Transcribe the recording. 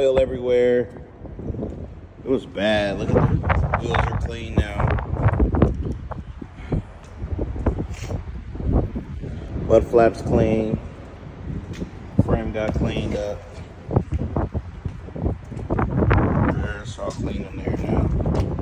oil everywhere. It was bad. Look at the wheels are clean now. Mud flaps clean. Frame got cleaned up. It's all clean in there now.